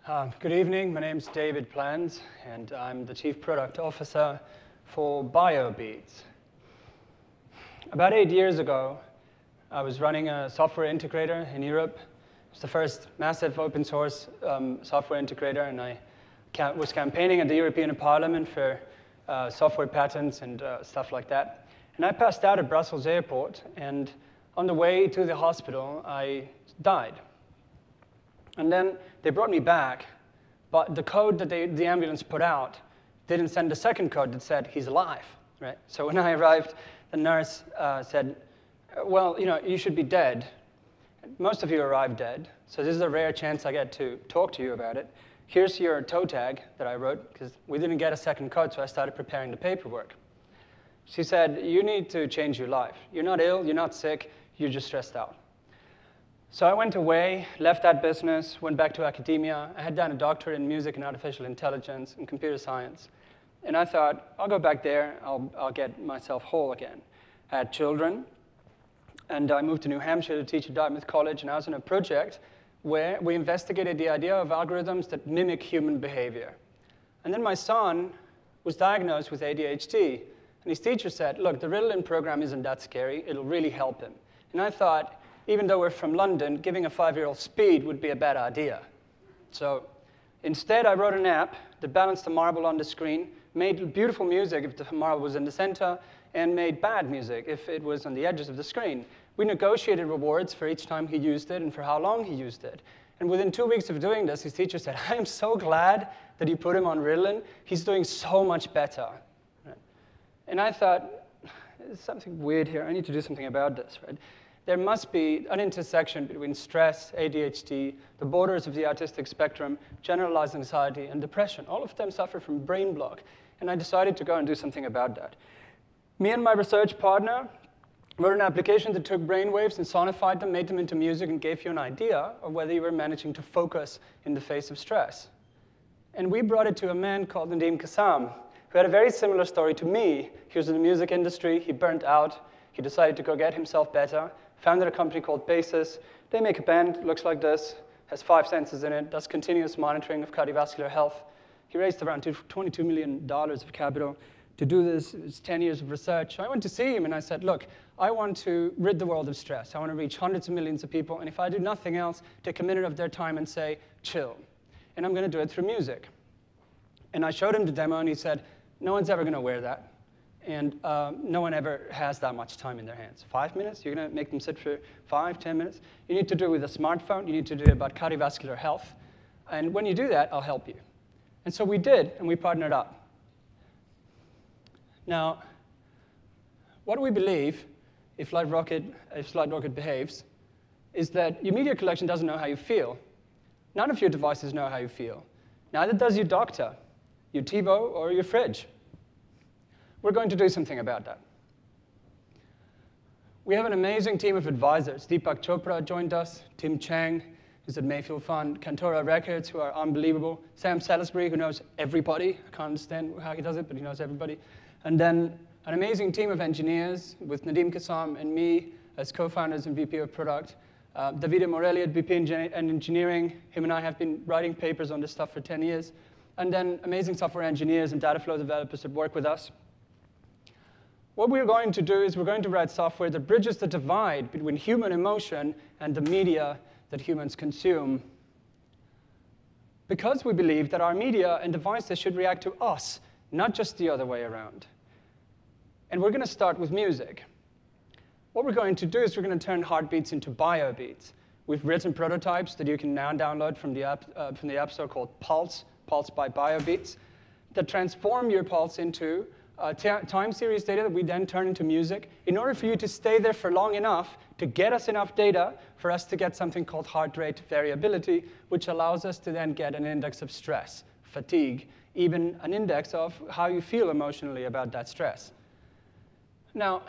Good evening, my name's David Plans, and I'm the Chief Product Officer for BioBeats. About 8 years ago, I was running a software integrator in Europe. It was the first massive open source software integrator, and I was campaigning at the European Parliament for software patents and stuff like that. And I passed out at Brussels airport, and on the way to the hospital, I died. And then they brought me back, but the code that the ambulance put out didn't send a second code that said, he's alive, right? So when I arrived, the nurse said, well, you should be dead. Most of you arrive dead, so this is a rare chance I get to talk to you about it. Here's your toe tag that I wrote, because we didn't get a second code, so I started preparing the paperwork. She said, you need to change your life. You're not ill, you're not sick, you're just stressed out. So I went away, left that business, went back to academia. I had done a doctorate in music and artificial intelligence and computer science. And I thought, I'll go back there, I'll get myself whole again. I had children, and I moved to New Hampshire to teach at Dartmouth College, and I was in a project where we investigated the idea of algorithms that mimic human behavior. And then my son was diagnosed with ADHD, and his teacher said, look, the Ritalin program isn't that scary, it'll really help him. And I thought, even though we're from London, giving a 5-year-old speed would be a bad idea. So instead, I wrote an app that balanced the marble on the screen, made beautiful music if the marble was in the center, and made bad music if it was on the edges of the screen. We negotiated rewards for each time he used it and for how long he used it. And within 2 weeks of doing this, his teacher said, I am so glad that you put him on Ritalin. He's doing so much better. And I thought, there's something weird here. I need to do something about this, right? There must be an intersection between stress, ADHD, the borders of the autistic spectrum, generalized anxiety, and depression. All of them suffer from brain block. And I decided to go and do something about that. Me and my research partner wrote an application that took brainwaves and sonified them, made them into music, and gave you an idea of whether you were managing to focus in the face of stress. And we brought it to a man called Sxsw, who had a very similar story to me. He was in the music industry, he burnt out, he decided to go get himself better, founded a company called Basis. They make a band, looks like this, has 5 sensors in it, does continuous monitoring of cardiovascular health. He raised around $22 million of capital to do this. It's 10 years of research. I went to see him and I said, look, I want to rid the world of stress. I want to reach hundreds of millions of people, and if I do nothing else, take a minute of their time and say, chill. And I'm going to do it through music. And I showed him the demo and he said, no one's ever going to wear that. And no one ever has that much time in their hands. 5 minutes? You're going to make them sit for 5, 10 minutes? You need to do it with a smartphone. You need to do it about cardiovascular health. And when you do that, I'll help you. And so we did, and we partnered up. Now, what do we believe, if Light Rocket behaves, is that your media collection doesn't know how you feel. None of your devices know how you feel. Neither does your doctor, your TiVo, or your fridge. We're going to do something about that. We have an amazing team of advisors. Deepak Chopra joined us, Tim Chang, who's at Mayfield Fund, Cantora Records, who are unbelievable, Sam Salisbury, who knows everybody. I can't understand how he does it, but he knows everybody. And then an amazing team of engineers with Nadeem Kassam and me as co-founders and VP of product. Davide Morelli at VP and engineering. Him and I have been writing papers on this stuff for 10 years. And then amazing software engineers and data flow developers that work with us. What we're going to do is we're going to write software that bridges the divide between human emotion and the media that humans consume. Because we believe that our media and devices should react to us, not just the other way around. And we're going to start with music. What we're going to do is we're going to turn heartbeats into biobeats. We've written prototypes that you can now download from the App Store called Pulse by BioBeats, that transform your pulse into time series data that we then turn into music in order for you to stay there for long enough to get us enough data for us to get something called heart rate variability, which allows us to then get an index of stress, fatigue, even an index of how you feel emotionally about that stress. Now,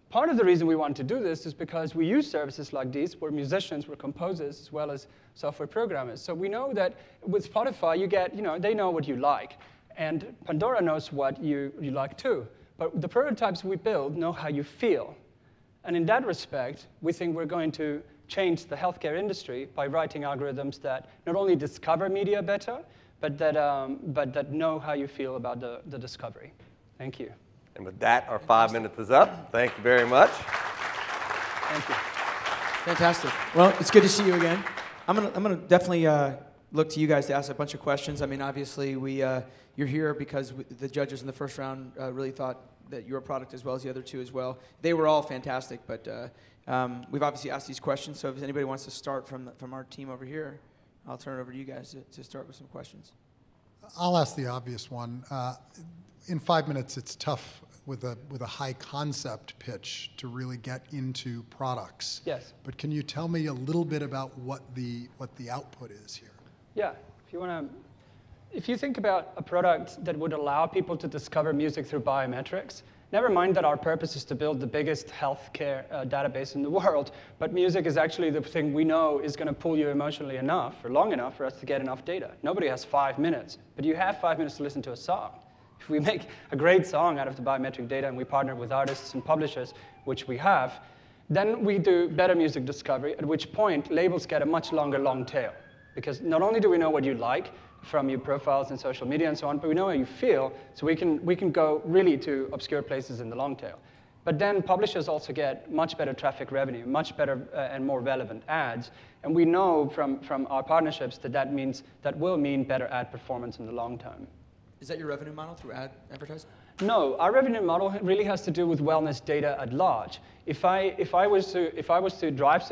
part of the reason we want to do this is because we use services like these. We're musicians, we're composers, as well as software programmers. So we know that with Spotify, you get, they know what you like. And Pandora knows what you like too. But the prototypes we build know how you feel. And in that respect, we think we're going to changed the healthcare industry by writing algorithms that not only discover media better, but that know how you feel about the discovery. Thank you. And with that, our 5 minutes is up. Thank you very much. Thank you. Fantastic. Well, it's good to see you again. I'm gonna definitely look to you guys to ask a bunch of questions. I mean, obviously, you're here because the judges in the first round really thought that your product, as well as the other two as well, they were all fantastic. But we've obviously asked these questions. So if anybody wants to start from our team over here, I'll turn it over to you guys to start with some questions. I'll ask the obvious one. In 5 minutes, it's tough with a high concept pitch to really get into products. Yes. But can you tell me a little bit about what the output is here? Yeah. If you think about a product that would allow people to discover music through biometrics, never mind that our purpose is to build the biggest healthcare database in the world, but music is actually the thing we know is going to pull you emotionally enough or long enough for us to get enough data. Nobody has 5 minutes, but you have 5 minutes to listen to a song. If we make a great song out of the biometric data and we partner with artists and publishers, which we have, then we do better music discovery, at which point labels get a much longer long tail. Because not only do we know what you like from your profiles and social media and so on, but we know how you feel, so we can go really to obscure places in the long tail. But then publishers also get much better traffic revenue, much better and more relevant ads. And we know from our partnerships that will mean better ad performance in the long term. Is that your revenue model through advertising? No, our revenue model really has to do with wellness data at large. If I was to drive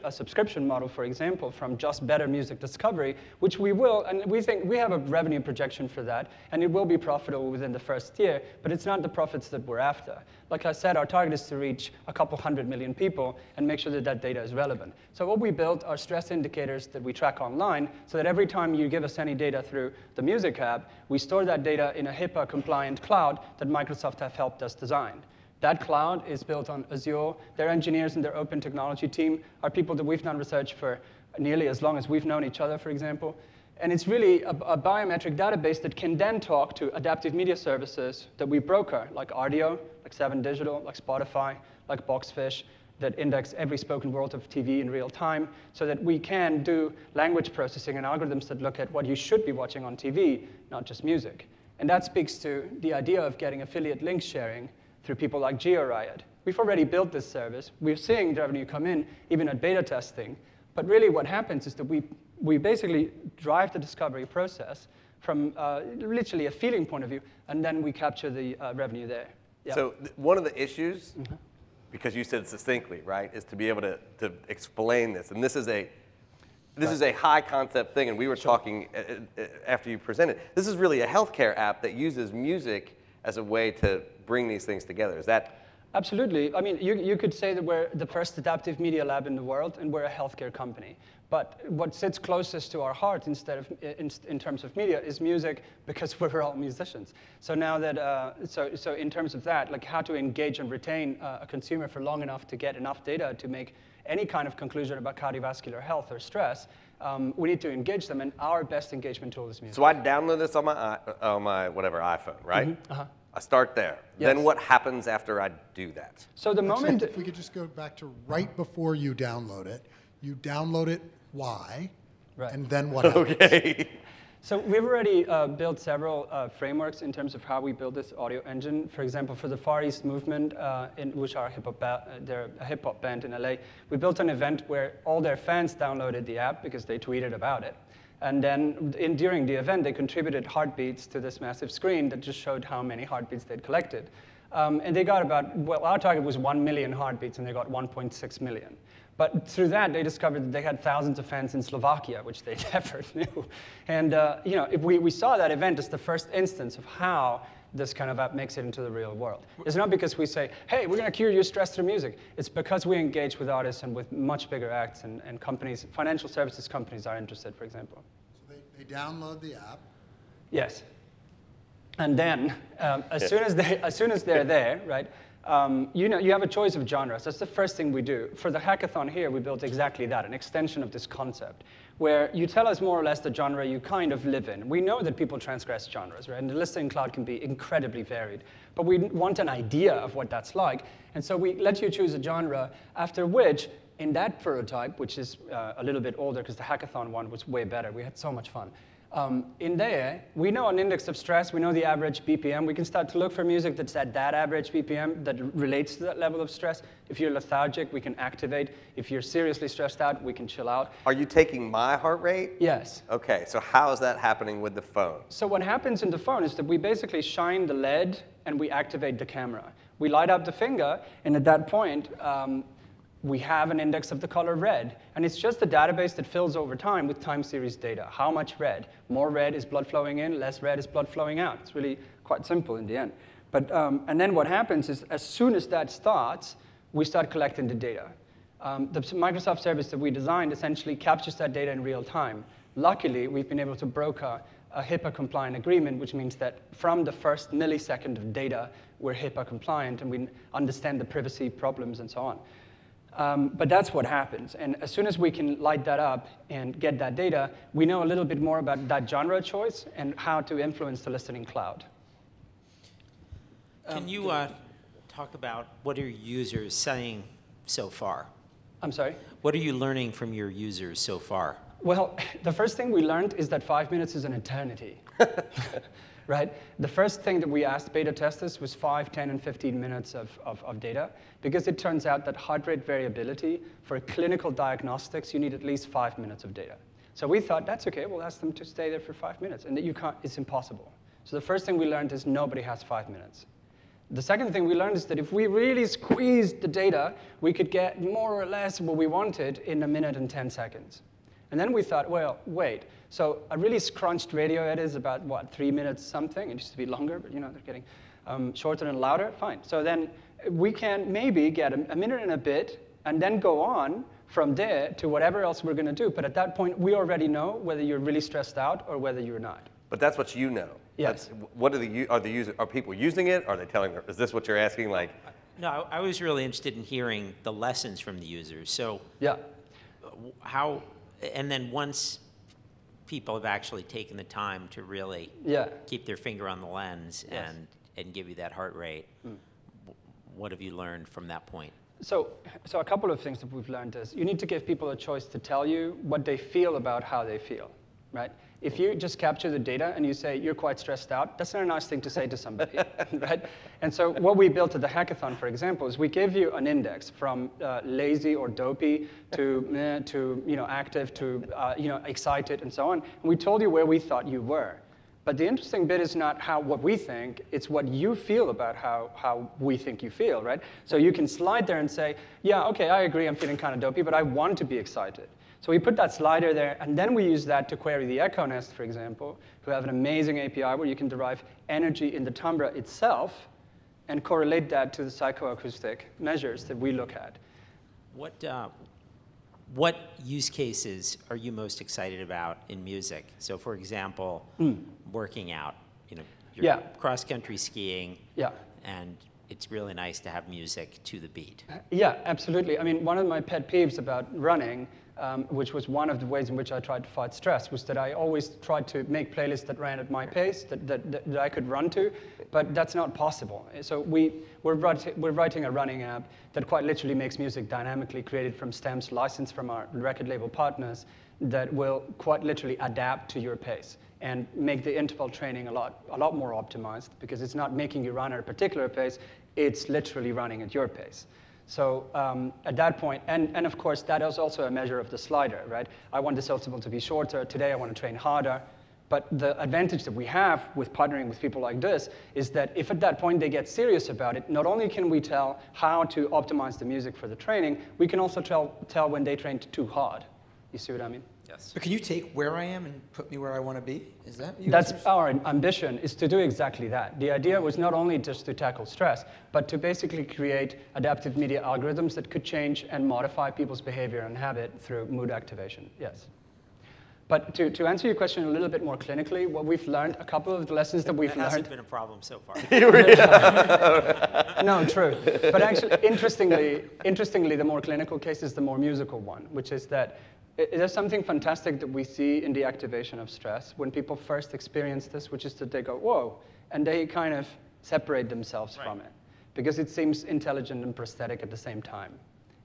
a subscription model, for example, from just better music discovery, which we will, and we think we have a revenue projection for that, and it will be profitable within the first year, but it's not the profits that we're after. Like I said, our target is to reach a couple 100 million people and make sure that that data is relevant. So what we built are stress indicators that we track online, so that every time you give us any data through the Music app, we store that data in a HIPAA-compliant cloud that Microsoft have helped us design. That cloud is built on Azure. Their engineers and their open technology team are people that we've done research for nearly as long as we've known each other, for example. And it's really a biometric database that can then talk to adaptive media services that we broker, like Rdio, like 7 Digital, like Spotify, like Boxfish, that index every spoken word of TV in real time, so that we can do language processing and algorithms that look at what you should be watching on TV, not just music. And that speaks to the idea of getting affiliate link sharing through people like GeoRiot. We've already built this service. We're seeing the revenue come in, even at beta testing. But really what happens is that we basically drive the discovery process from literally a feeling point of view, and then we capture the revenue there. Yeah. So one of the issues, because you said succinctly, right, is to be able to explain this. And this is a high concept thing, and we were talking after you presented. This is really a healthcare app that uses music as a way to bring these things together. Is that? Absolutely. I mean, you could say that we're the first adaptive media lab in the world, and we're a healthcare company. But what sits closest to our heart in terms of media is music, because we're all musicians. So now that, so in terms of that, like how to engage and retain a consumer for long enough to get enough data to make any kind of conclusion about cardiovascular health or stress, we need to engage them, and our best engagement tool is music. So I download this on my whatever iPhone, right? I start there. Yes. Then what happens after I do that? So the moment... If we could just go back to right before you download it, why? Right. And then what happens? Okay. So we've already built several frameworks in terms of how we build this audio engine. For example, for the Far East movement, in which are they're a hip-hop band in LA, we built an event where all their fans downloaded the app because they tweeted about it. And then during the event, they contributed heartbeats to this massive screen that just showed how many heartbeats they'd collected. And they got about, well, our target was 1 million heartbeats, and they got 1.6 million. But through that, they discovered that they had thousands of fans in Slovakia, which they never knew. And you know, if we saw that event as the first instance of how this kind of app makes it into the real world. It's not because we say, hey, we're going to cure your stress through music. It's because we engage with artists and with much bigger acts, and companies, financial services companies are interested, for example. So they download the app. Yes. And then, as soon as they're there, right, you know, you have a choice of genres. That's the first thing we do. For the hackathon here, we built exactly that, an extension of this concept, where you tell us more or less the genre you kind of live in. We know that people transgress genres, right? And the listening cloud can be incredibly varied. But we want an idea of what that's like. And so we let you choose a genre, after which in that prototype, which is a little bit older because the hackathon one was way better, we had so much fun. In there, we know an index of stress, we know the average BPM. We can start to look for music that's at that average BPM that relates to that level of stress. If you're lethargic, we can activate. If you're seriously stressed out, we can chill out. Are you taking my heart rate? Yes. Okay, so how is that happening with the phone? So what happens in the phone is that we basically shine the LED and we activate the camera. We light up the finger, and at that point, we have an index of the color red. And it's just a database that fills over time with time series data. How much red? More red is blood flowing in, less red is blood flowing out. It's really quite simple in the end. But, and then what happens is as soon as that starts, we start collecting the data. The Microsoft service that we designed essentially captures that data in real time. Luckily, we've been able to broker a HIPAA-compliant agreement, which means that from the first millisecond of data, we're HIPAA-compliant, and we understand the privacy problems and so on. But that's what happens. And as soon as we can light that up and get that data, we know a little bit more about that genre choice and how to influence the listening cloud. Can you talk about what are users saying so far? I'm sorry? What are you learning from your users so far? Well, the first thing we learned is that 5 minutes is an eternity. Right? The first thing that we asked beta testers was 5, 10, and 15 minutes of data, because it turns out that heart rate variability, for clinical diagnostics, you need at least 5 minutes of data. So we thought, that's okay, we'll ask them to stay there for 5 minutes, and that you can't, it's impossible. So the first thing we learned is nobody has 5 minutes. The second thing we learned is that if we really squeezed the data, we could get more or less what we wanted in 1 minute and 10 seconds. And then we thought, well, wait. So a really scrunched radio edit is about, what, 3 minutes something? It used to be longer, but you know, they're getting shorter and louder. Fine. So then we can maybe get a minute and a bit and then go on from there to whatever else we're going to do. But at that point, we already know whether you're really stressed out or whether you're not. But that's what you know. Yes. What are people using it? Are they telling them? Is this what you're asking? Like, No, I was really interested in hearing the lessons from the users. So Yeah. how, and then once people have actually taken the time to really keep their finger on the lens and give you that heart rate, what have you learned from that point? So a couple of things that we've learned is you need to give people a choice to tell you what they feel about how they feel, right? If you just capture the data and you say, you're quite stressed out, that's not a nice thing to say to somebody, right? And so what we built at the hackathon, for example, is we give you an index from lazy or dopey to you know, active to you know, excited and so on. And we told you where we thought you were. But the interesting bit is not what we think, it's what you feel about how we think you feel, right? So you can slide there and say, yeah, okay, I agree, I'm feeling kind of dopey, but I want to be excited. So we put that slider there, and then we use that to query the Echo Nest, for example, who have an amazing API where you can derive energy in the timbre itself and correlate that to the psychoacoustic measures that we look at. What use cases are you most excited about in music? So for example, working out, you know, you're cross-country skiing, and it's really nice to have music to the beat. Yeah, absolutely. I mean, one of my pet peeves about running, which was one of the ways in which I tried to fight stress, was that I always tried to make playlists that ran at my pace, that I could run to, but that's not possible. So we're writing a running app that quite literally makes music dynamically created from stems licensed from our record label partners that will quite literally adapt to your pace and make the interval training a lot more optimized, because it's not making you run at a particular pace, it's literally running at your pace. So at that point, and of course, that is also a measure of the slider, right? I want this interval to be shorter. Today, I want to train harder. But the advantage that we have with partnering with people like this is that if at that point they get serious about it, not only can we tell how to optimize the music for the training, we can also tell when they trained too hard. You see what I mean? Yes. So can you take where I am and put me where I want to be? Is that you? That's our ambition, is to do exactly that. The idea was not only just to tackle stress, but to basically create adaptive media algorithms that could change and modify people's behavior and habit through mood activation, yes. But to answer your question a little bit more clinically, what we've learned, a couple of the lessons that we've learned. That hasn't been a problem so far. No, true. But actually, interestingly, the more clinical case is the more musical one, which is that there's something fantastic that we see in the activation of stress when people first experience this, which is that they go, whoa, and they kind of separate themselves from it, because it seems intelligent and prosthetic at the same time.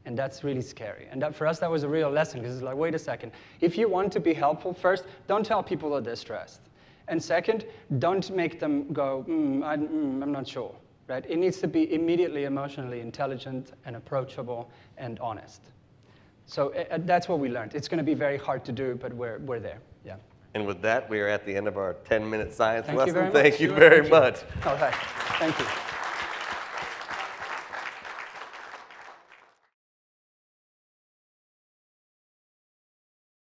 And that's really scary. And that, for us, that was a real lesson, because it's like, wait a second. If you want to be helpful, first, don't tell people that they're stressed. And second, don't make them go, I'm not sure. Right? It needs to be immediately emotionally intelligent and approachable and honest. So that's what we learned. It's going to be very hard to do, but we're there. Yeah. And with that, we are at the end of our 10-minute science lesson. You very Thank much. you very much. All right. Thank you.